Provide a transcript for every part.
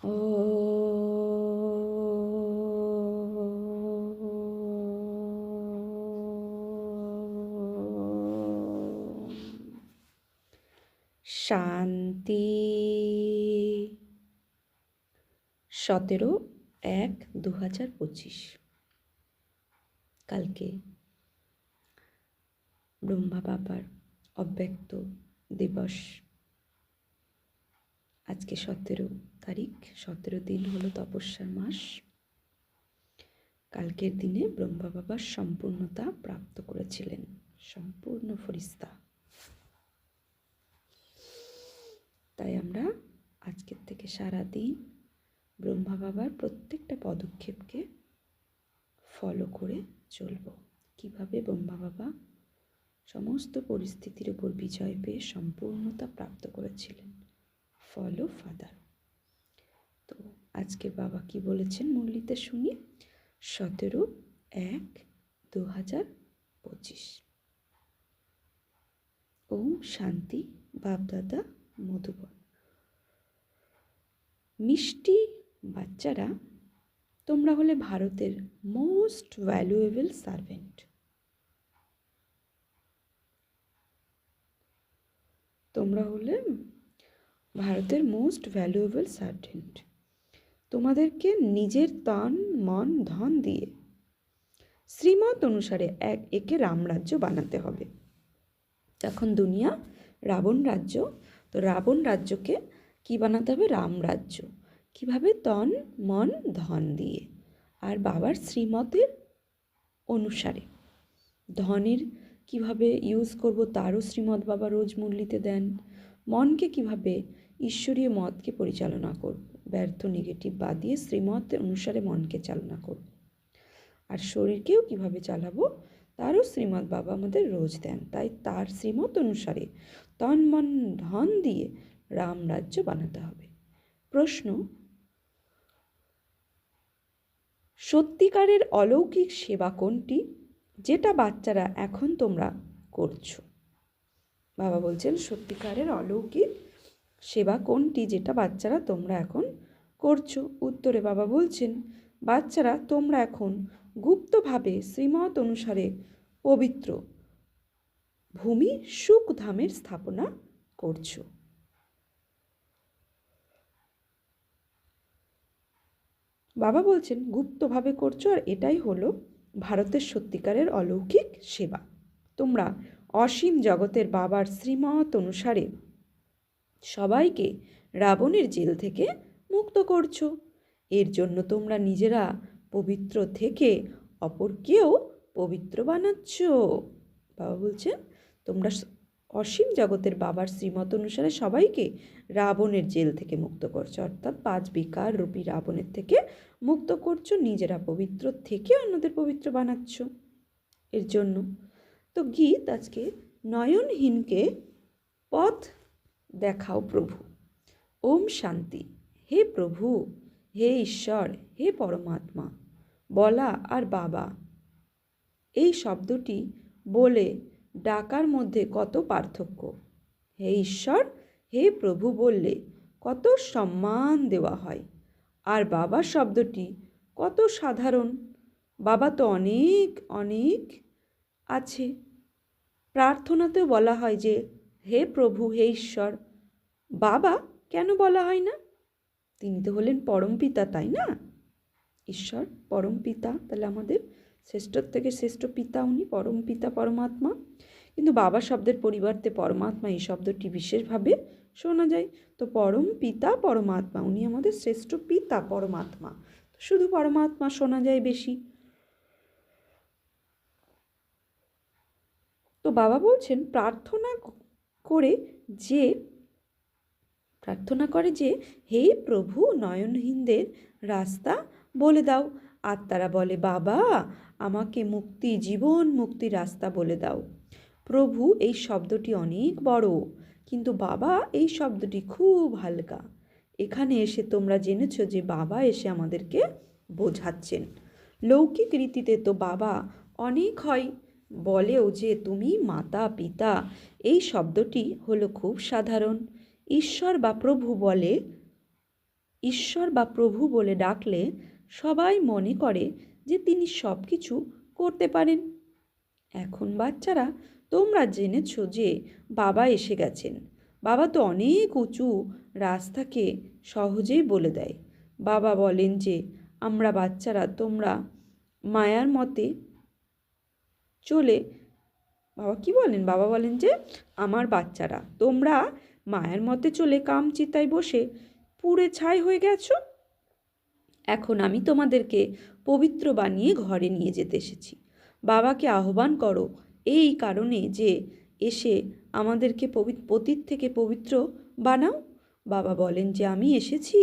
ও শান্তি। 17/1/2025 কালকে ব্রহ্মা বাবার অব্যক্ত দিবস। আজকে 17 তারিখ, 17 দিন হলো তপস্যার মাস। কালকের দিনে ব্রহ্মা বাবা সম্পূর্ণতা প্রাপ্ত করেছিলেন, সম্পূর্ণ ফরিস্তা। তাই আমরা আজকের থেকে সারা দিন ব্রহ্মা বাবার প্রত্যেকটা পদক্ষেপকে ফলো করে চলব। কিভাবে ব্রহ্মা বাবা সমস্ত পরিস্থিতির উপর বিজয় পেয়ে সম্পূর্ণতা প্রাপ্ত করেছিলেন। Follow father. তো আজকে বাবা কি বলেছেন মুরলিতে শুনি। 17/1/2025। ওম শান্তি। বাপদাদা মধুবন। মিষ্টি বাচ্চারা, তোমরা হলে ভারতের মোস্ট ভ্যালুয়েবল সার্ভেন্ট। তোমরা হলে ভারতের মোস্ট ভ্যালুয়েবল সার্ভেন্ট। তোমাদেরকে নিজের তন মন ধন দিয়ে শ্রীমত অনুসারে একে রামরাজ্য বানাতে হবে। এখন দুনিয়া রাবণ রাজ্য, তো রাবণ রাজ্যকে কি বানাতে হবে? রামরাজ্য। কিভাবে? তন মন ধন দিয়ে, আর বাবার শ্রীমতের অনুসারে। ধনের কিভাবে ইউজ করব তারও শ্রীমৎ বাবা রোজ মুরলিতে দেন। মনকে কিভাবে ঈশ্বরীয় মতকে পরিচালনা করব, ব্যর্থ নেগেটিভ বাদ দিয়ে শ্রীমত অনুসারে মনকে চালনা করব। আর শরীরকেও কিভাবে চালাবো তারও শ্রীমৎ বাবা আমাদের রোজ দেন। তাই তার শ্রীমত অনুসারে তন মন ধন দিয়ে রামরাজ্য বানাতে হবে। প্রশ্ন: সত্যিকারের অলৌকিক সেবা কোনটি, যেটা বাচ্চারা এখন তোমরা করছো? বাবা বলছেন সত্যিকারের অলৌকিক সেবা কোনটি, যেটা বাচ্চারা তোমরা এখন করছো? উত্তরে বাবা বলছেন, বাচ্চারা তোমরা এখন গুপ্তভাবে শ্রীমত অনুসারে পবিত্র ভূমি সুখধামের স্থাপনা করছো। বাবা বলছেন গুপ্তভাবে করছো, আর এটাই হলো ভারতের সত্যিকারের অলৌকিক সেবা। তোমরা অসীম জগতের বাবার শ্রীমত অনুসারে সবাইকে রাবণের জেল থেকে মুক্ত করছো। এর জন্য তোমরা নিজেরা পবিত্র থেকে অপরকেও পবিত্র বানাচ্ছ। বাবা বলছেন তোমরা অসীম জগতের বাবার শ্রীমত অনুসারে সবাইকে রাবণের জেল থেকে মুক্ত করছো, অর্থাৎ 5 বিকার রূপী রাবণের থেকে মুক্ত করছো, নিজেরা পবিত্র থেকে অন্যদের পবিত্র বানাচ্ছ। এর জন্য তো গীত আজকে নয়নহীনকে পথ দেখাও প্রভু। ওম শান্তি। হে প্রভু, হে ঈশ্বর, হে পরমাত্মা বলা আর বাবা এই শব্দটি বলে ডাকার মধ্যে কত পার্থক্য। হে ঈশ্বর, হে প্রভু বললে কত সম্মান দেওয়া হয়, আর বাবা শব্দটি কত সাধারণ। বাবা তো অনেক অনেক আছে। প্রার্থনাতেও বলা হয় যে হে প্রভু, হে ঈশ্বর। বাবা কেন বলা হয় না? তিনি তো হলেন পরম পিতা, তাই না? ঈশ্বর পরম পিতা, তাহলে আমাদের শ্রেষ্ঠর থেকে শ্রেষ্ঠ পিতা উনি, পরম পিতা পরমাত্মা। কিন্তু বাবা শব্দের পরিবর্তে পরমাত্মা এই শব্দটি বিশেষভাবে শোনা যায়। তো পরম পিতা পরমাত্মা, উনি আমাদের শ্রেষ্ঠ পিতা পরমাত্মা, শুধু পরমাত্মা শোনা যায় বেশি। তো বাবা বলছেন প্রার্থনা করে যে হে প্রভু, নয়নহীনদের রাস্তা বলে দাও। আর তারা বলে বাবা আমাকে মুক্তি, জীবন মুক্তি রাস্তা বলে দাও। প্রভু এই শব্দটি অনেক বড়, কিন্তু বাবা এই শব্দটি খুব হালকা। এখানে এসে তোমরা জেনেছ যে বাবা এসে আমাদেরকে বোঝাচ্ছেন। লৌকিক রীতিতে তো বাবা অনেক হয়, বলেও যে তুমি মাতা পিতা। এই শব্দটি হলো খুব সাধারণ। ঈশ্বর বা প্রভু বলে ঈশ্বর বা প্রভু বলে ডাকলে সবাই মনে করে যে তিনি সব কিছু করতে পারেন। এখন বাচ্চারা, তোমরা জেনেছো যে বাবা এসে গেছেন। বাবা তো অনেক উঁচু রাস্তাকে সহজেই বলে দেয়। বাবা বলেন যে আমরা বাচ্চারা, তোমরা মায়ার মতে চলে, বাবা কি বলেন? বাবা বলেন যে আমার বাচ্চারা, তোমরা মায়ার মতে চলে কামচিতায় বসে পুড়ে ছাই হয়ে গেছো। এখন আমি তোমাদেরকে পবিত্র বানিয়ে ঘরে নিয়ে যেতে এসেছি। বাবাকে আহ্বান করো এই কারণে যে এসে আমাদেরকে পতিত থেকে পবিত্র বানাও। বাবা বলেন যে আমি এসেছি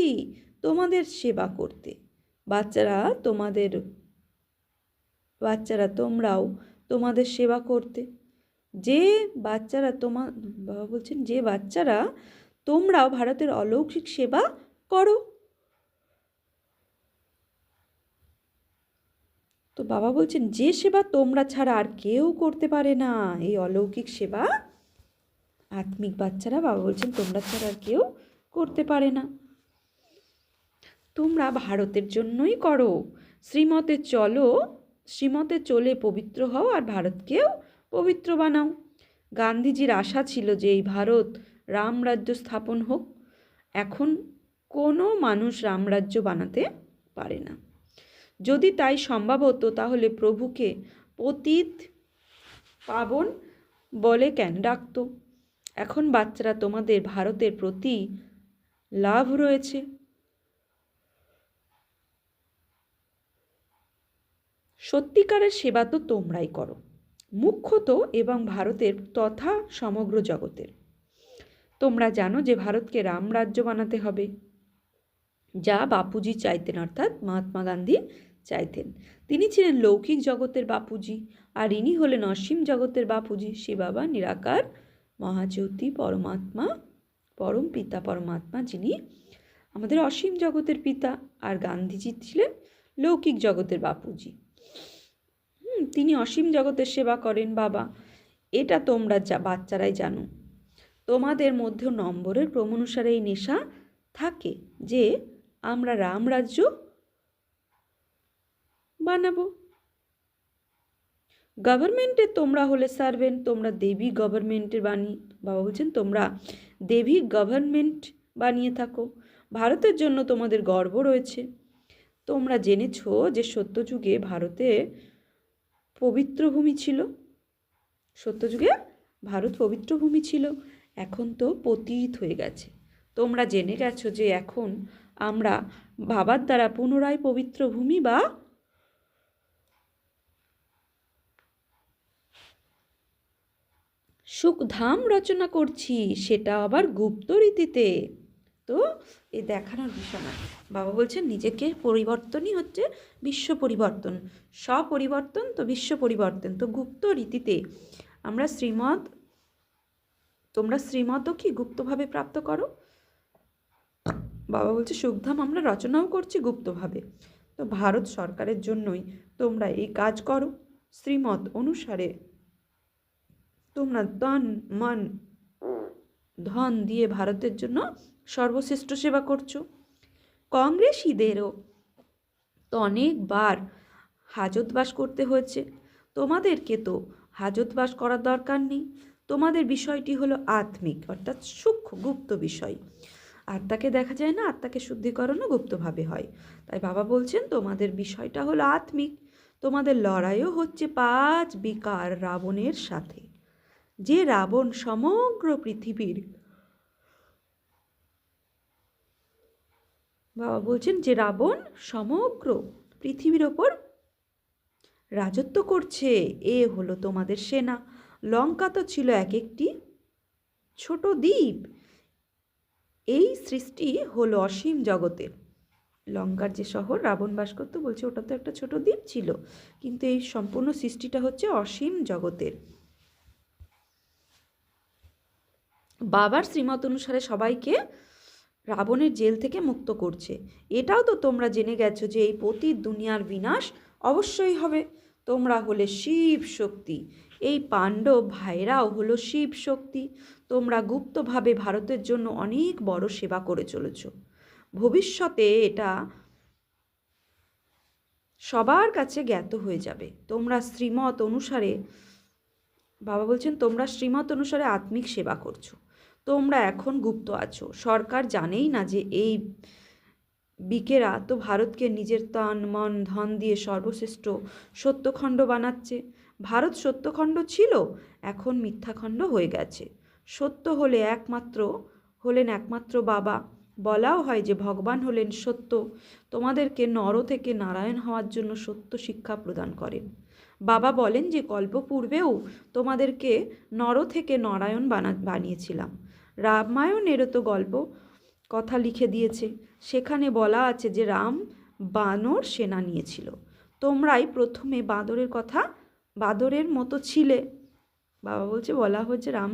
তোমাদের সেবা করতে। বাচ্চারা তোমরাও তোমাদের সেবা করতে। বাবা বলছেন যে বাচ্চারা, তোমরাও ভারতের অলৌকিক সেবা করো। তো বাবা বলছেন যে সেবা তোমরা ছাড়া আর কেউ করতে পারে না, এই অলৌকিক সেবা আত্মিক বাচ্চারা, বাবা বলছেন তোমরা ছাড়া আর কেউ করতে পারে না। তোমরা ভারতের জন্যই করো। শ্রীমতে চলে পবিত্র হও আর ভারতকেও পবিত্র বানাও। গান্ধীজির আশা ছিল যে এই ভারত রামরাজ্য স্থাপন হোক। এখন কোনো মানুষ রামরাজ্য বানাতে পারে না। যদি তাই সম্ভব হতো তাহলে প্রভুকে পতিত পাবন বলে কেন ডাকত? এখন বাচ্চারা, তোমাদের ভারতের প্রতি লাভ রয়েছে। সত্যিকারের সেবা তো তোমরাই করো, মুখ্যত এবং ভারতের তথা সমগ্র জগতের। তোমরা জানো যে ভারতকে রামরাজ্য বানাতে হবে, যা বাপুজি চাইতেন, অর্থাৎ মহাত্মা গান্ধী চাইতেন। তিনি ছিলেন লৌকিক জগতের বাপুজি, আর ইনি হলেন অসীম জগতের বাপুজি, শ্রী বাবা নিরাকার মহাজ্যোতি পরমাত্মা, পরম পিতা পরমাত্মা, যিনি আমাদের অসীম জগতের পিতা। আর গান্ধীজি ছিলেন লৌকিক জগতের বাপুজি। তিনি অসীম জগতের সেবা করেন বাবা। এটা তোমরা বাচ্চারাই জানো। তোমাদের মধ্যেও নম্বরের ক্রমানুসারে এই নেশা থাকে যে আমরা রামরাজ্য বানাবো। গভর্নমেন্টে তোমরা হলে সার্ভেন্ট, তোমরা দেবী গভর্নমেন্টের বাবা বলছেন তোমরা দেবী গভর্নমেন্ট বানিয়ে থাকো। ভারতের জন্য তোমাদের গর্ব রয়েছে। তোমরা জেনেছো যে সত্যযুগে ভারতে পবিত্র ভূমি ছিল। সত্যযুগে ভারত পবিত্র ভূমি ছিল, এখন তো পতিত হয়ে গেছে। তোমরা জেনে গেছো যে এখন আমরা বাবার দ্বারা পুনরায় পবিত্র ভূমি বা সুখধাম রচনা করছি, সেটা আবার গুপ্ত রীতিতে। তো এই দেখানোর বিষয় না, বাবা বলছেন নিজেকে পরিবর্তনই হচ্ছে বিশ্ব পরিবর্তন। স্বপরিবর্তন তো বিশ্ব পরিবর্তন। তো গুপ্ত রীতিতে আমরা তোমরা শ্রীমতও কি গুপ্তভাবে প্রাপ্ত করো। বাবা বলছে সুখধাম আমরা রচনাও করছি গুপ্তভাবে। তো ভারত সরকারের জন্যই তোমরা এই কাজ করো। শ্রীমত অনুসারে তোমরা তন মন ধন দিয়ে ভারতের জন্য সর্বশ্রেষ্ঠ সেবা করছো। কংগ্রেসীদেরও তো অনেকবার হাজতবাস করতে হয়েছে, তোমাদেরকে তো হাজতবাস করার দরকার নেই। তোমাদের বিষয়টি হলো আত্মিক, অর্থাৎ সূক্ষ্ম গুপ্ত বিষয়। আত্মাকে দেখা যায় না, আত্মাকে শুদ্ধিকরণও গুপ্তভাবে হয়। তাই বাবা বলছেন তোমাদের বিষয়টা হলো আত্মিক। তোমাদের লড়াইও হচ্ছে 5 বিকার রাবণের সাথে, যে রাবণ সমগ্র পৃথিবীর, বাবা বলছেন যে রাবণ সমগ্র পৃথিবীর ওপর রাজত্ব করছে। এ হলো তোমাদের সেনা। লঙ্কা তো ছিল এক একটি ছোট দ্বীপ। এই সৃষ্টি হলো অসীম জগতের। লঙ্কার যে শহর রাবণ বাস করতো, বলছে ওটা তো একটা ছোট দ্বীপ ছিল, কিন্তু এই সম্পূর্ণ সৃষ্টিটা হচ্ছে অসীম জগতের। বাবার শ্রীমত অনুসারে সবাইকে রাবণের জেল থেকে মুক্ত করছে। এটাও তো তোমরা জেনে গেছো যে এই পতিত দুনিয়ার বিনাশ অবশ্যই হবে। তোমরা হলে শিব শক্তি, এই পাণ্ডব ভাইরাও হলো শিব শক্তি। তোমরা গুপ্তভাবে ভারতের জন্য অনেক বড় সেবা করে চলেছ। ভবিষ্যতে এটা সবার কাছে জ্ঞাত হয়ে যাবে। তোমরা শ্রীমত অনুসারে, বাবা বলছেন, তোমরা শ্রীমত অনুসারে আত্মিক সেবা করছো। তোমরা এখন গুপ্ত আছো, সরকার জানেই না যে এই বিকেরা তো ভারতকে নিজের তন মন ধন দিয়ে সর্বশ্রেষ্ঠ সত্যখণ্ড বানাচ্ছে। ভারত সত্যখণ্ড ছিল, এখন মিথ্যাখণ্ড হয়ে গেছে। সত্য হলেন একমাত্র বাবা। বলাও হয় যে ভগবান হলেন সত্য, তোমাদেরকে নর থেকে নারায়ণ হওয়ার জন্য সত্য শিক্ষা প্রদান করেন। বাবা বলেন যে কল্প পূর্বেও তোমাদেরকে নর থেকে নারায়ণ বানিয়েছিলাম। রামায়ণেরও তো গল্প কথা লিখে দিয়েছে, সেখানে বলা আছে যে রাম বানর সেনা নিয়েছিল। তোমরাই প্রথমে বাদরের মতো ছিলে। বাবা বলছে, বলা হয়েছে রাম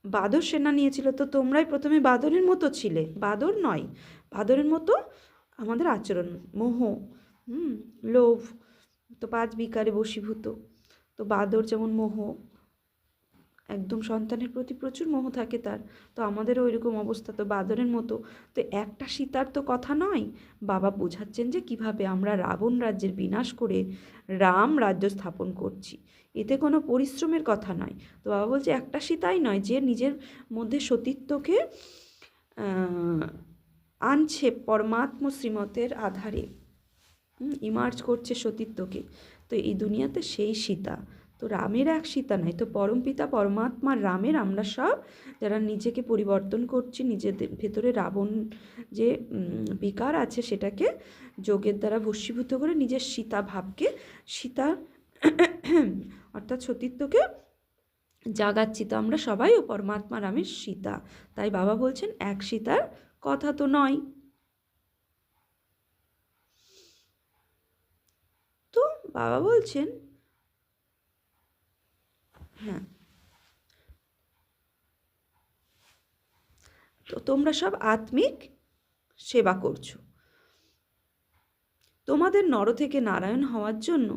বাদর সেনা নিয়েছিল, তো তোমরাই প্রথমে বাদরের মতো ছিলে। বাদর নয়, বাদরের মতো আমাদের আচরণ, মোহ, লোভ, তো 5 বিকারে বশীভূত। তো বাদর যেমন মোহ, একদম সন্তানের প্রতি প্রচুর মোহ থাকে তার, তো আমাদেরও ওইরকম অবস্থা, তো বাদরের মতো। তো একটা সীতার তো কথা নয়। বাবা বোঝাচ্ছেন যে কিভাবে আমরা রাবণ রাজ্যের বিনাশ করে রাম রাজ্য স্থাপন করছি, এতে কোনো পরিশ্রমের কথা নয়। তো বাবা বলছে একটা সীতাই নয়, যে নিজের মধ্যে সতীত্বকে আনছে পরমাত্ম শ্রীমতের আধারে, ইমার্জ করছে সতীত্বকে, তো এই দুনিয়াতে সেই সীতা। তো রামের এক সীতা নয়, তো পরমপিতা পরমাত্মার রামের আমরা সব যারা নিজেকে পরিবর্তন করছি, নিজেদের ভেতরে রাবণ যে বিকার আছে সেটাকে যোগের দ্বারা ভস্মীভূত করে নিজের সীতা ভাবকে, সীতা অর্থাৎ সতীত্বকে জাগাচ্ছি। তো আমরা সবাই ও পরমাত্মা রামের সীতা। তাই বাবা বলছেন এক সীতার কথা তো নয়। তো বাবা বলছেন, হ্যাঁ, তো তোমরা সব আত্মিক সেবা করছো, তোমাদের নর থেকে নারায়ণ হওয়ার জন্য।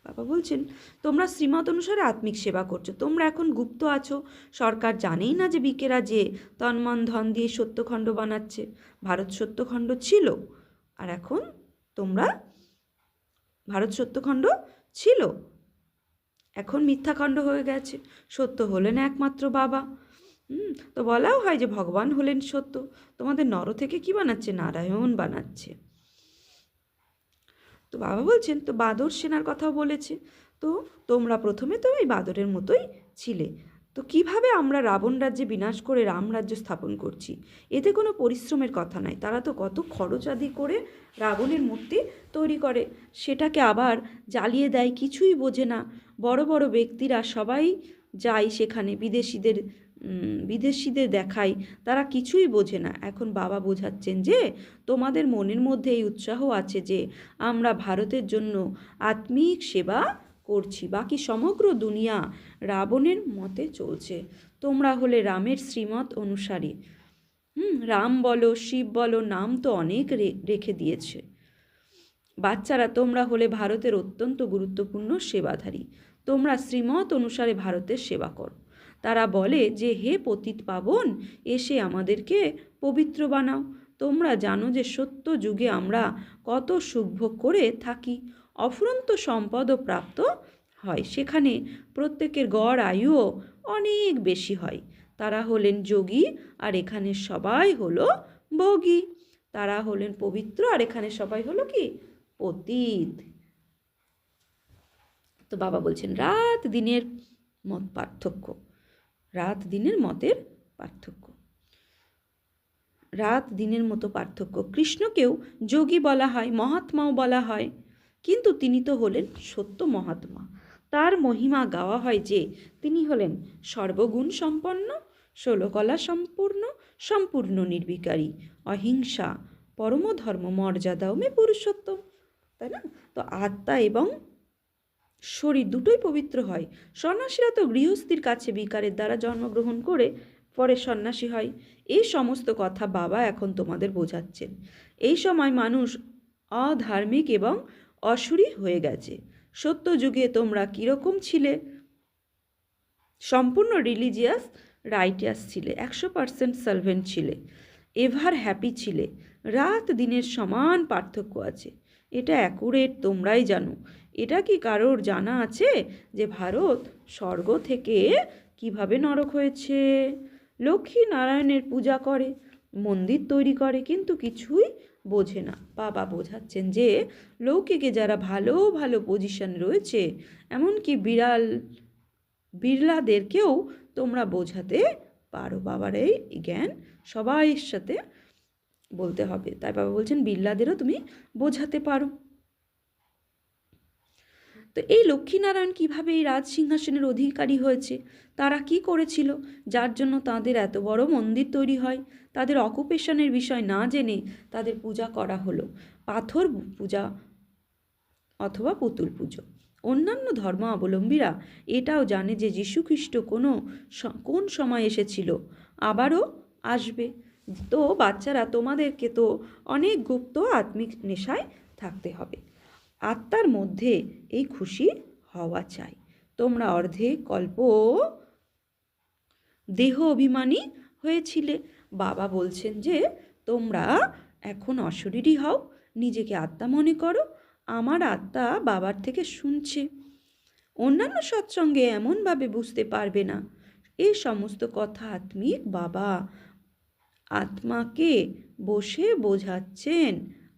বাবা বলছেন তোমরা শ্রীমত অনুসারে আত্মিক সেবা করছো, তোমরা এখন গুপ্ত আছো, সরকার জানেই না যে বিকেরা যে তন্মন ধন দিয়ে সত্যখণ্ড বানাচ্ছে। ভারত সত্যখণ্ড ছিল, আর এখন তোমরা, ভারত সত্যখণ্ড ছিল, এখন মিথ্যাখণ্ড হয়ে গেছে। সত্য হলেন একমাত্র বাবা। তো বলাও হয় যে ভগবান হলেন সত্য, তোমাদের নর থেকে কি বানাচ্ছে? নারায়ণ বানাচ্ছে। তো বাবা বলছেন, তো বাদর সেনার কথাও বলেছে, তো তোমরা প্রথমে তো এই বাদরের মতোই ছিলে। তো কিভাবে আমরা রাবণ রাজ্যে বিনাশ করে রাম রাজ্য স্থাপন করছি, এতে কোনো পরিশ্রমের কথা নয়। তারা তো কত খরচ আদি করে রাবণের মূর্তি তৈরি করে, সেটাকে আবার জ্বালিয়ে দেয়, কিছুই বোঝে না। বড় বড় ব্যক্তিরা সবাই যায় সেখানে, বিদেশিদের দেখায়, তারা কিছুই বোঝে না। এখন বাবা বোঝাচ্ছেন যে তোমাদের মনের মধ্যে এই উৎসাহ আছে যে আমরা ভারতের জন্য আত্মিক সেবা করছি, বাকি সমগ্র দুনিয়া রাবণের মতে চলছে। তোমরা হলে রামের শ্রীমত অনুসারী। রাম বলো, শিব বলো, নাম তো অনেক রেখে দিয়েছে। বাচ্চারা, তোমরা হলে ভারতের অত্যন্ত গুরুত্বপূর্ণ সেবাধারী, তোমরা শ্রীমত অনুসারে ভারতের সেবা করো। তারা বলে যে হে পতিত পাবন, এসে আমাদেরকে পবিত্র বানাও। তোমরা জানো যে সত্য যুগে আমরা কত সুখভোগ করে থাকি, অফুরন্ত সম্পদও প্রাপ্ত হয়, সেখানে প্রত্যেকের গড় আয়ুও অনেক বেশি হয়। তারা হলেন যোগী, আর এখানে সবাই হলো ভোগী। তারা হলেন পবিত্র, আর এখানে সবাই হলো কি? পতিত। তো বাবা বলছেন রাত দিনের মত পার্থক্য, রাত দিনের মতের পার্থক্য, রাত দিনের মতো পার্থক্য। কৃষ্ণকেও যোগী বলা হয়, মহাত্মাও বলা হয়, কিন্তু তিনি তো হলেন সত্য মহাত্মা। তার মহিমা গাওয়া হয় যে তিনি হলেন সর্বগুণ সম্পন্ন, 16 কলা সম্পূর্ণ, সম্পূর্ণ নির্বিকারী, অহিংসা, পরমধর্ম মর্যাদা মে পুরুষোত্তম। তাই না? তো আত্মা এবং শরীর দুটোই পবিত্র হয়। সন্ন্যাসীরা তো গৃহস্থীর কাছে বিকারের দ্বারা জন্মগ্রহণ করে পরে সন্ন্যাসী হয়। এই সমস্ত কথা বাবা এখন তোমাদের বোঝাচ্ছেন। এই সময় মানুষ অধার্মিক এবং অসুরী হয়ে গেছে। সত্য যুগে তোমরা কীরকম ছিলে? সম্পূর্ণ রিলিজিয়াস রাইটিয়াস ছিলে, 100% সার্ভেন্ট ছিলে, এভার হ্যাপি ছিলে। রাত দিনের সমান পার্থক্য আছে, এটা অ্যাকুরেট, তোমরাই জানো। এটা কি কারোর জানা আছে যে ভারত স্বর্গ থেকে কিভাবে নরক হয়েছে? লক্ষ্মী নারায়ণের পূজা করে, মন্দির তৈরি করে, কিন্তু কিছুই বোঝে না। বাবা বোঝাচ্ছেন যে লৌকিকে যারা ভালো ভালো পজিশন রয়েছে, এমনকি বিড়লাদেরকেও তোমরা বোঝাতে পারো। বাবার এই জ্ঞান সবাইয়ের সাথে বলতে হবে। তাই বাবা বলছেন বিড়লাদেরও তুমি বোঝাতে পারো। তো এই লক্ষ্মীনারায়ণ কীভাবে এই রাজ সিংহাসনের অধিকারী হয়েছে, তারা কি করেছিল যার জন্য তাদের এত বড় মন্দির তৈরি হয়? তাদের অকুপেশনের বিষয় না জেনে তাদের পূজা করা হলো, পাথর পূজা অথবা পুতুল পুজো। অন্যান্য ধর্মাবলম্বীরা এটাও জানে যে যীশুখ্রিস্ট কোন সময় এসেছিল, আবারও আসবে। তো বাচ্চারা, তোমাদেরকে তো অনেক গুপ্ত আত্মিক নেশায় থাকতে হবে। আত্মার মধ্যে এই খুশি হওয়া চাই। তোমরা অর্ধে কল্প দেহ অভিমানী হয়েছিলে। বাবা বলছেন যে তোমরা এখন অশরীরী হও, নিজেকে আত্মা মনে করো। আমার আত্মা বাবার থেকে শুনছে। অন্যান্য সৎসঙ্গে এমনভাবে বুঝতে পারবে না। এই সমস্ত কথা আত্মিক বাবা আত্মাকে বসে বোঝাচ্ছেন।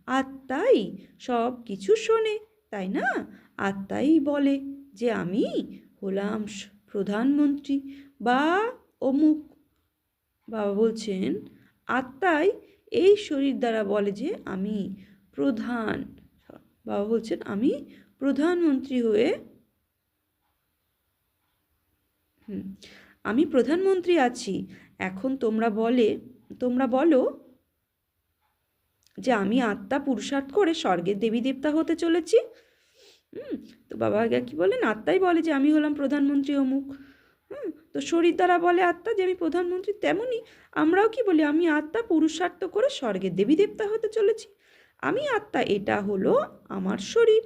আত্মাই সব কিছু শোনে, তাই না? আত্মাই বলে যে আমি হলাম প্রধানমন্ত্রী বা অমুক। বাবা বলছেন আত্মাই এই শরীর দ্বারা বলে যে আমি বাবা বলছেন আমি প্রধানমন্ত্রী হয়ে আমি প্রধানমন্ত্রী আছি। এখন তোমরা বলো যে আমি আত্মা পুরুষার্থ করে স্বর্গের দেবী দেবতা হতে চলেছি। তো বাবা আগে কি বলেন? আত্মাই বলে যে আমি হলাম প্রধানমন্ত্রী অমুক। তো শরীর দ্বারা বলে আত্মা যে আমি প্রধানমন্ত্রী। তেমনি আমরাও কি বলি? আমি আত্মা পুরুষার্থ করে স্বর্গের দেবী দেবতা হতে চলেছি। আমি আত্মা, এটা হলো আমার শরীর।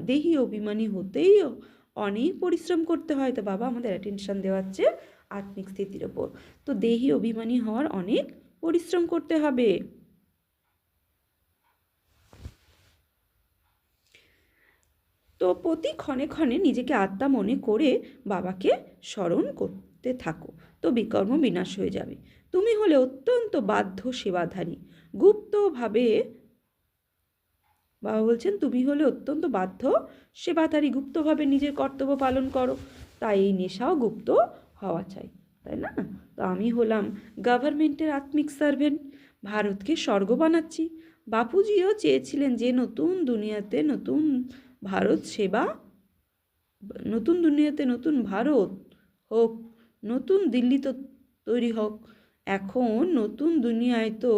দেহি অভিমানী হতেই অনেক পরিশ্রম করতে হয়। তো বাবা আমাদের অ্যাটেনশন দেওয়াচ্ছে আত্মিক স্থিতির ওপর। তো দেহি অভিমানী হওয়ার অনেক পরিশ্রম করতে হবে। তো প্রতি ক্ষণে ক্ষণে নিজেকে আত্মা মনে করে বাবাকে স্মরণ করতে থাকো, তো বিকর্ম বিনাশ হয়ে যাবে। তুমি হলে অত্যন্ত বাধ্য সেবাধারী, গুপ্তভাবে। বাবা বলছেন তুমি হলে অত্যন্ত বাধ্য সেবাধারী, গুপ্তভাবে নিজের কর্তব্য পালন করো। তাই এই নেশাও গুপ্ত হওয়া চাই, তাই না? তো আমি হলাম গভর্নমেন্টের আত্মিক সার্ভেন্ট, ভারতকে স্বর্গ বানাচ্ছি। বাপুজিও চেয়েছিলেন যে নতুন দুনিয়াতে নতুন ভারত হোক, নতুন দিল্লি তো তৈরি হোক। এখন নতুন দুনিয়ায় তো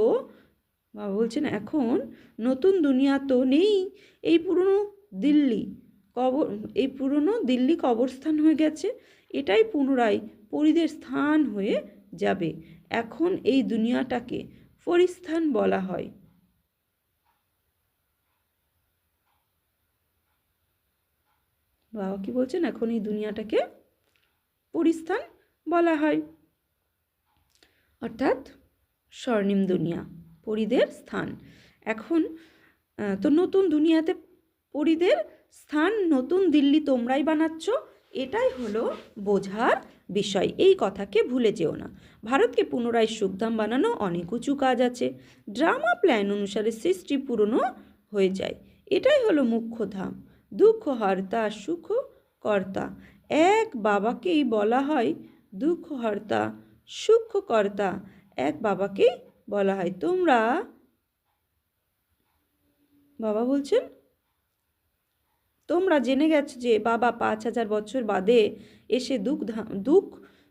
বাবা বলছেন এখন নতুন দুনিয়া তো নেই। এই পুরনো দিল্লি কবরস্থান হয়ে গেছে। এটাই পুনরায় পরিদের স্থান হয়ে যাবে। এখন এই দুনিয়াটাকে পরিস্থান বলা হয়। বাবা কি বলছেন? এখন এই দুনিয়াটাকে পরিস্থান বলা হয়, অর্থাৎ স্বর্ণিম দুনিয়া, পরিদের স্থান। এখন তো নতুন দুনিয়াতে পরিদের স্থান, নতুন দিল্লি তোমরাই বানাচ্ছ। এটাই হলো বোঝার বিষয়। এই কথাকে ভুলে যেও না। ভারতকে পুনরায় সুখধাম বানানো অনেক উঁচু কাজ আছে। ড্রামা প্ল্যান অনুসারে সৃষ্টি পুরনো হয়ে যায়। এটাই হলো মুখ্য ধাম। দুঃখ হর্তা, সুখ কর্তা। এক বাবাকেই বলা হয় দুঃখ হর্তা, সুখ কর্তা। এক বাবাকেই বলা হয়। বাবা বলছেন তোমরা জেনে গেছো যে বাবা 5000 বছর বাদে এসে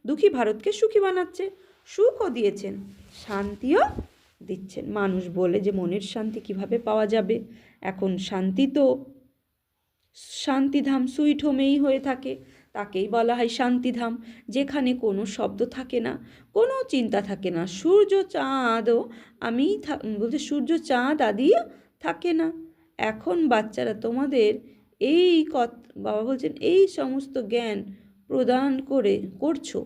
দুঃখী ভারতকে সুখী বানাচ্ছে। সুখও দিয়েছেন, শান্তিও দিচ্ছেন। মানুষ বলে যে মনের শান্তি কিভাবে পাওয়া যাবে? এখন শান্তিধাম সুইট হোমেই হয়ে থাকে, তাকেই বলা হয় শান্তিধাম, যেখানে কোনো শব্দ থাকে না, কোনো চিন্তা থাকে না। সূর্য চাঁদ আদি থাকে না। এখন বাচ্চারা তোমাদের বাবা বলছেন এই সমস্ত জ্ঞান প্রদান করছো।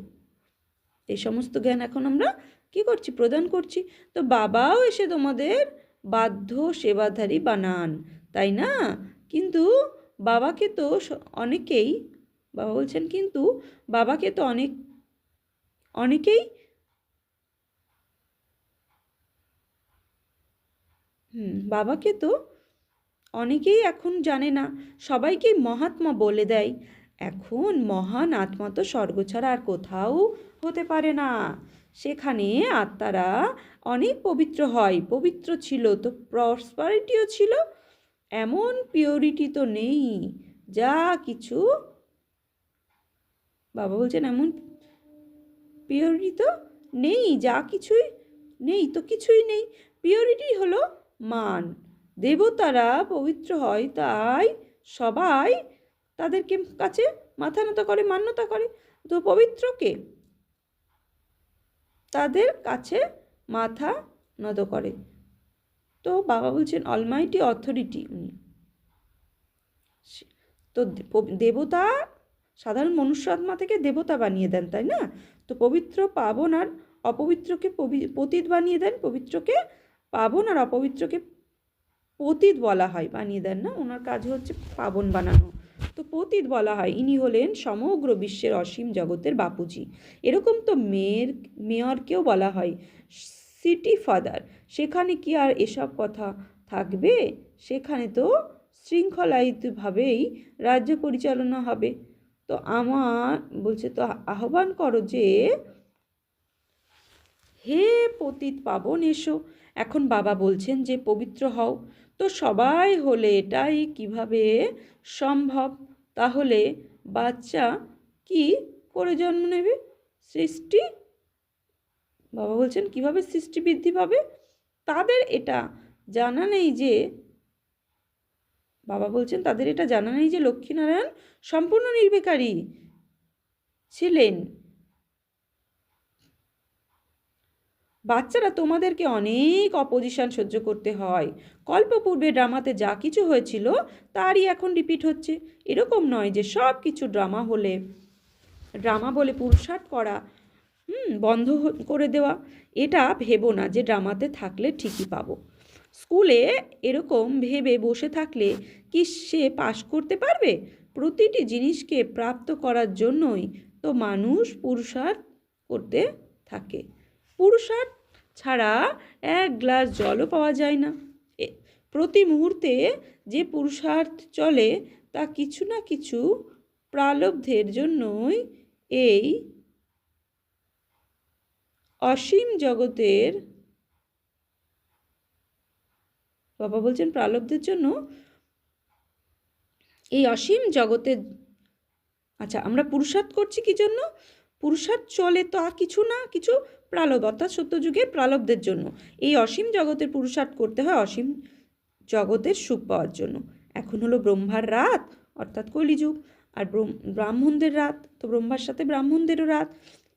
এই সমস্ত জ্ঞান এখন আমরা কি করছি? প্রদান করছি। তো বাবাও এসে তোমাদের বাধ্য সেবাধারী বানান, তাই না? কিন্তু বাবাকে তো অনেকেই, বাবা বলছেন কিন্তু বাবাকে তো অনেকেই বাবাকে তো অনেকেই এখন জানে না, সবাইকেই মহাত্মা বলে দেয়। এখন মহান আত্মা তো স্বর্গ ছাড়া আর কোথাও হতে পারে না। সেখানে আত্মারা অনেক পবিত্র হয়, পবিত্র ছিল তো প্রসপারিটিও ছিল। এমন পিওরিটি তো নেই যা কিছু, বাবা বলছেন এমন পিওরিটি তো নেই, যা কিছুই নেই তো কিছুই নেই। পিওরিটি হলো মান। দেবতারা পবিত্র হয়, তাই সবাই তাদেরকে কাছে মাথা নত করে, মান্যতা করে। তো পবিত্রকে তাদের কাছে মাথা নত করে। তো বাবা বলছেন অলমাইটি অথরিটি উনি। তো দেবতা সাধারণ মনুষ্যাত্মা থেকে দেবতা বানিয়ে দেন, তাই না? তো পবিত্র পাবন আর অপবিত্রকে পতিত বানিয়ে দেন, পবিত্রকে পাবন আর অপবিত্রকে পতিত বলা হয়, বানিয়ে দেন না, ওনার কাজ হচ্ছে পাবন বানানো। তো পতিত বলা হয়। ইনি হলেন সমগ্র বিশ্বের অসীম জগতের বাপুজি। এরকম তো মেয়রকেও বলা হয় সিটি ফাদার। সেখানে কি আর এসব কথা থাকবে? সেখানে তো শৃঙ্খলায়িতভাবেই রাজ্য পরিচালনা হবে। তো আমার বলছে, তো আহ্বান করো যে হে পতিত পাবন এসো। এখন বাবা বলছেন যে পবিত্র হও। তো সবাই হলে এটাই কিভাবে সম্ভব? তাহলে বাচ্চা কি করে জন্ম নেবে? সৃষ্টি, বাবা বলছেন কিভাবে সৃষ্টি বৃদ্ধি পাবে? তাদের এটা জানা নেই যে, বাবা বলছেন তাদের এটা জানা নেই যে লক্ষ্মীনারায়ণ সম্পূর্ণ নির্বিকারী ছিলেন। বাচ্চারা, তোমাদেরকে অনেক অপোজিশন সহ্য করতে হয়। কল্পপূর্বে ড্রামাতে যা কিছু হয়েছিল তারই এখন রিপিট হচ্ছে। এরকম নয় যে সব কিছু ড্রামা বলে পুরুষার্থ করা বন্ধ করে দেওয়া। এটা ভেবো না যে ড্রামাতে থাকলে ঠিকই পাবো। স্কুলে এরকম ভেবে বসে থাকলে কি সে পাশ করতে পারবে? প্রতিটি জিনিসকে প্রাপ্ত করার জন্যই তো মানুষ পুরুষার্থ করতে থাকে। পুরুষার্থ ছাড়া এক গ্লাস জলও পাওয়া যায় না। প্রতি মুহূর্তে যে পুরুষার্থ চলে তা কিছু না কিছু প্রারব্ধের জন্যই। এই অসীম জগতের, বাবা বলছেন প্রারব্ধের জন্য এই অসীম জগতের। আচ্ছা, আমরা পুরুষার্থ করছি কি জন্য? পুরুষার্থ চলে তা কিছু না কিছু প্রারব্ধ, অর্থাৎ সত্যযুগের প্রারব্ধের জন্য। এই অসীম জগতের পুরুষার্থ করতে হয় অসীম জগতের সুখ পাওয়ার জন্য। এখন হলো ব্রহ্মার রাত, অর্থাৎ কলিযুগ, আর ব্রাহ্মণদের রাত। তো ব্রহ্মার সাথে ব্রাহ্মণদেরও রাত,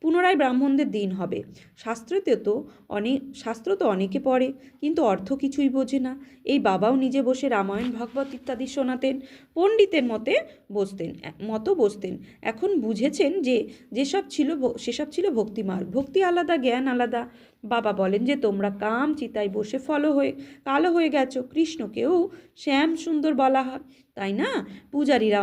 পুনরায় ব্রাহ্মণদের দিন হবে। শাস্ত্র তো অনেকে পড়ে, কিন্তু অর্থ কিছুই বোঝে না। এই বাবাও নিজে বসে রামায়ণ ভাগবত ইত্যাদি শোনাতেন, পণ্ডিতের বসতেন। এখন বুঝেছেন যে সেসব ছিল ভক্তিমার্গ। ভক্তি আলাদা, জ্ঞান আলাদা। বাবা বলেন যে তোমরা কাম চিতায় বসে কালো হয়ে গেছো। কৃষ্ণকেও শ্যাম সুন্দর বলা হয়, তাই না? পূজারীরা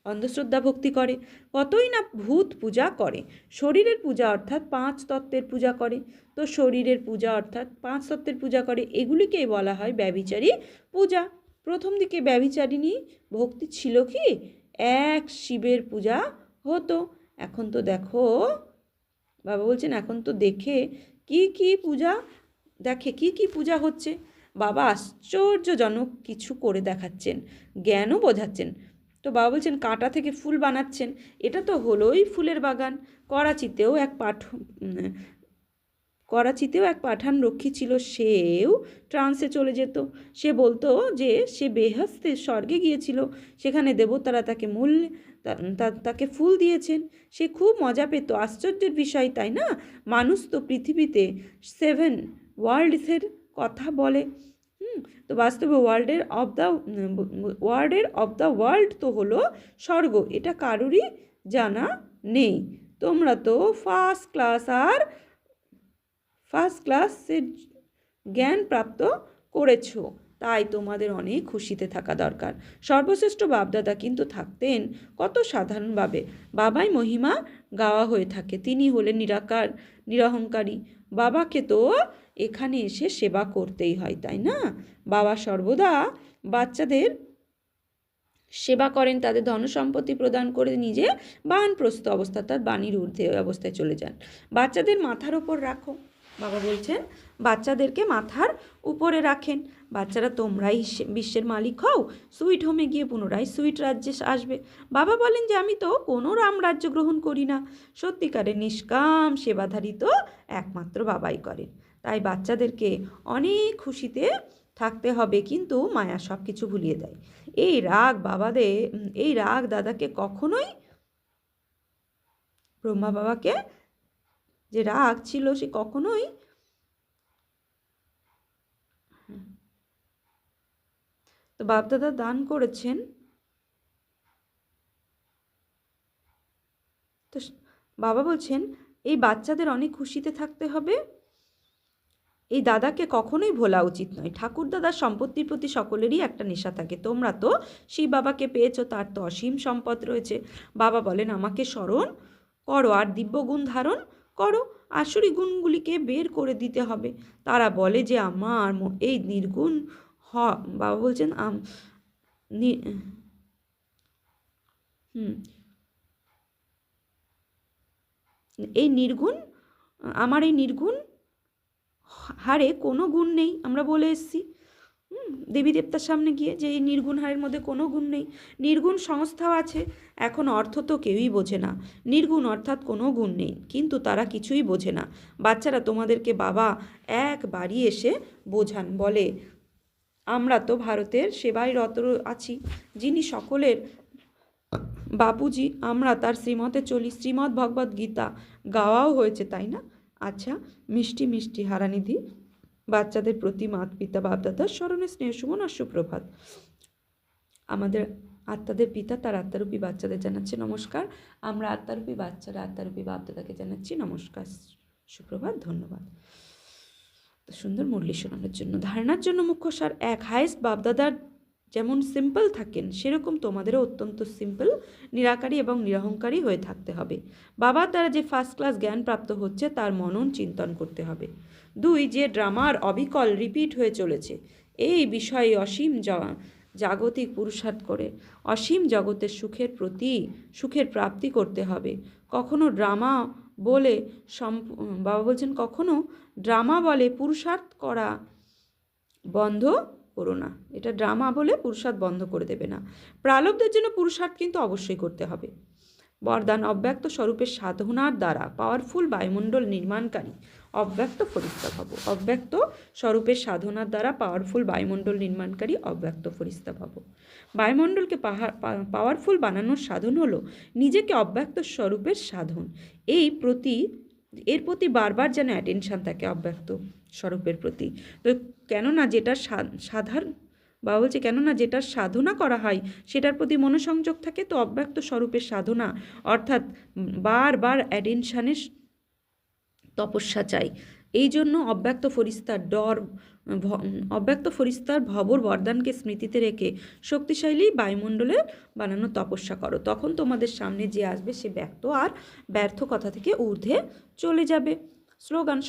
অন্ধশ্রদ্ধা ভক্তি করে, কতই না ভূত পূজা করে। শরীরের পূজা অর্থাৎ 5 তত্ত্বের পূজা করে। তো শরীরের পূজা অর্থাৎ 5 তত্ত্বের পূজা করে, এগুলিকেই বলা হয় ব্যভিচারী পূজা। প্রথম দিকে ব্যভিচারিণী ভক্তি ছিল কি? এক শিবের পূজা হতো। এখন তো দেখো, বাবা বলছেন এখন তো দেখে কি কি পূজা হচ্ছে। বাবা আশ্চর্যজনক কিছু করে দেখাচ্ছেন, জ্ঞানও বোঝাচ্ছেন। তো বাবা বলছেন কাঁটা থেকে ফুল বানাচ্ছেন। এটা তো হলোই ফুলের বাগান। করাচিতেও এক পাঠান রক্ষী ছিল, সেও ট্রান্সে চলে যেত। সে বলতো যে সে বেহেশতে স্বর্গে গিয়েছিল, সেখানে দেবতারা তাকে ফুল দিয়েছেন। সে খুব মজা পেত। আশ্চর্যের বিষয়, তাই না? মানুষ তো পৃথিবীতে 7 ওয়ার্ল্ডসের কথা বলে। তো বাস্তবে ওয়ার্ল্ডের অফ দ্য ওয়ার্ল্ড তো হলো স্বর্গ। এটা কারোরই জানা নেই। তোমরা তো ফার্স্ট ক্লাসের জ্ঞান প্রাপ্ত করেছো, তাই তোমাদের অনেক খুশিতে থাকা দরকার। সর্বশ্রেষ্ঠ বাপদাদা কিন্তু থাকতেন কত সাধারণভাবে। বাবাই মহিমা গাওয়া হয়ে থাকে, তিনি হলেন নিরহংকারী। বাবাকে তো এখানে এসে সেবা করতেই হয়, তাই না? বাবা সর্বদা বাচ্চাদের সেবা করেন, তাদের ধনসম্পত্তি প্রদান করে নিজে বানপ্রস্থ অবস্থা, তার বাণীর ঊর্ধ্বে অবস্থায় চলে যান। বাচ্চাদের মাথার ওপর রাখো, বাবা বলছেন বাচ্চাদেরকে মাথার উপরে রাখেন। বাচ্চারা তোমরাই বিশ্বের মালিক হও, সুইট হোমে গিয়ে পুনরায় সুইট রাজ্যে আসবে। বাবা বলেন যে আমি তো কোনো রামরাজ্য গ্রহণ করি না, সত্যিকারের নিষ্কাম সেবাধারী তো একমাত্র বাবাই করেন। তাই বাচ্চাদেরকে অনেক খুশিতে থাকতে হবে, কিন্তু মায়া সব কিছু ভুলিয়ে দেয়। এই রাগ দাদাকে কখনোই, ব্রহ্মা বাবাকে যে রাগ ছিল সে কখনোই তো বাপদাদা দান করেছেন। তো বাবা বলছেন এই বাচ্চাদের অনেক খুশিতে থাকতে হবে, এই দাদাকে কখনোই ভোলা উচিত নয়। ঠাকুর দাদার সম্পত্তির প্রতি সকলেরই একটা নেশা থাকে। তোমরা তো শিব বাবাকে পেয়েছো, তার তো অসীম সম্পদ রয়েছে। বাবা বলেন আমাকে স্মরণ করো আর দিব্যগুণ ধারণ করো। আসরি গুণগুলিকে বের করে দিতে হবে। তারা বলে যে আমার এই নির্গুণ বাবা বলছেন এই নির্গুণ, আমার এই নির্গুণ হারে কোনো গুণ নেই। আমরা বলে এসেছি দেবী দেবতার সামনে গিয়ে যে এই নির্গুণ হারের মধ্যে কোনো গুণ নেই। নির্গুণ সংস্থাও আছে, এখন অর্থ তো কেউই বোঝে না। নির্গুণ অর্থাৎ কোনো গুণ নেই, কিন্তু তারা কিছুই বোঝে না। বাচ্চারা তোমাদেরকে বাবা একবারই এসে বোঝান, বলে আমরা তো ভারতের সেবায় রত আছি, যিনি সকলের বাপুজি, আমরা তার শ্রীমতে চলি। শ্রীমদ্ ভগবদ্ গীতা গাওয়াও হয়েছে, তাই না? আচ্ছা, মিষ্টি মিষ্টি হারানিধি বাচ্চাদের প্রতি মাত পিতা বাপদাদার স্মরণে স্নেহ সুমন আর সুপ্রভাত। আমাদের আত্মাদের পিতা তার আত্মারূপী বাচ্চাদের জানাচ্ছে নমস্কার। আমরা আত্মারূপী বাচ্চারা আত্মারূপী বাপদাদাকে জানাচ্ছি নমস্কার, সুপ্রভাত, ধন্যবাদ। সুন্দর মুরলি শোনানোর জন্য। ধারণার জন্য মুখ্য সার এক, হায়েস্ট বাপদাদার যেমন সিম্পল থাকেন সেরকম তোমাদেরও অত্যন্ত সিম্পল, নিরাকারী এবং নিরহংকারী হয়ে থাকতে হবে। বাবার দ্বারা যে ফার্স্ট ক্লাস জ্ঞান প্রাপ্ত হচ্ছে তার মনন চিন্তন করতে হবে। 2, যে ড্রামার অবিকল রিপিট হয়ে চলেছে এই বিষয়ে অসীম জাগতিক পুরুষার্থ করে অসীম জগতের সুখের প্রাপ্তি করতে হবে। কখনো ড্রামা বলে বাবা বলছেন কখনো ড্রামা বলে পুরুষার্থ করা বন্ধ করো না। এটা ড্রামা বলে পুরুষার্থ বন্ধ করে দেবে না। প্রালব্ধের জন্য পুরুষার্থ কিন্তু অবশ্যই করতে হবে। বরদান অব্যক্ত স্বরূপের সাধনার দ্বারা পাওয়ারফুল বায়ুমণ্ডল নির্মাণকারী অব্যক্ত ফরিস্তা ভব। অব্যক্ত স্বরূপের সাধনার দ্বারা পাওয়ারফুল বায়ুমণ্ডল নির্মাণকারী অব্যক্ত ফরিস্তা ভব। বায়ুমণ্ডলকে পাওয়ারফুল বানানোর সাধন হলো নিজেকে অব্যক্ত স্বরূপের সাধন। এর প্রতি বারবার যেন অ্যাটেনশান থাকে অব্যক্ত স্বরূপের প্রতি। তো কেননা যেটা সাধারণ বাবা বলছে কেননা যেটার সাধনা করা হয় সেটার প্রতি মনোসংযোগ থাকে, তো অব্যক্ত স্বরূপের সাধনা অর্থাৎ বারবার অ্যাটেনশানের তপস্যা চাই। এই জন্য অব্যক্ত ফরিস্তার ভবর বরদানকে স্মৃতিতে রেখে শক্তিশালী বায়ুমণ্ডলে বানানো তপস্যা করো। তখন তোমাদের সামনে যে আসবে সে ব্যক্ত আর ব্যর্থ কথা থেকে ঊর্ধ্বে চলে যাবে। স্লোগান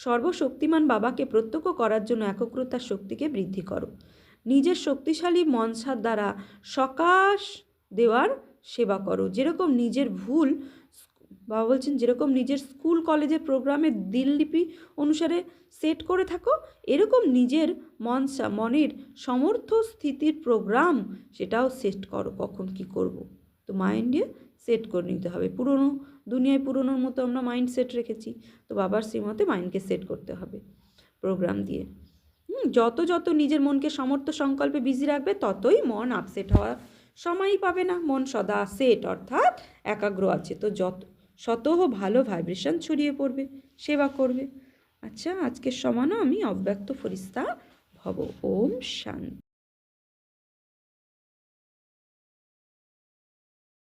সর্বশক্তিমান বাবাকে প্রত্যক্ষ করার জন্য একগ্রতার শক্তিকে বৃদ্ধি করো। নিজের শক্তিশালী মনসার দ্বারা সকাশ দেওয়ার সেবা করো। যেরকম নিজের বাবা বলছেন যেরকম নিজের স্কুল কলেজের প্রোগ্রামের দিনলিপি অনুসারে সেট করে থাকো, এরকম নিজের মনের সমর্থ স্থিতির প্রোগ্রাম সেটাও সেট করো। কখন কি করব, তো মাইন্ডে সেট করে নিতে হবে। দুনিয়ায় পুরনোর মতো আমরা মাইন্ড সেট রেখেছি, তো বাবার শ্রীমতে মাইন্ডকে সেট করতে হবে প্রোগ্রাম দিয়ে। যত নিজের মনকে সমর্থ সংকল্পে বিজি রাখবে ততই মন আপসেট হওয়ার সময়ই পাবে না। মন সদা সেট অর্থাৎ একাগ্র আছে, তো শত ভালো ভাইব্রেশন ছড়িয়ে পড়বে, সেবা করবে। আচ্ছা, আজকের সমানও আমি অব্যক্ত ফরিস্তা ভব। ওম শান্তি।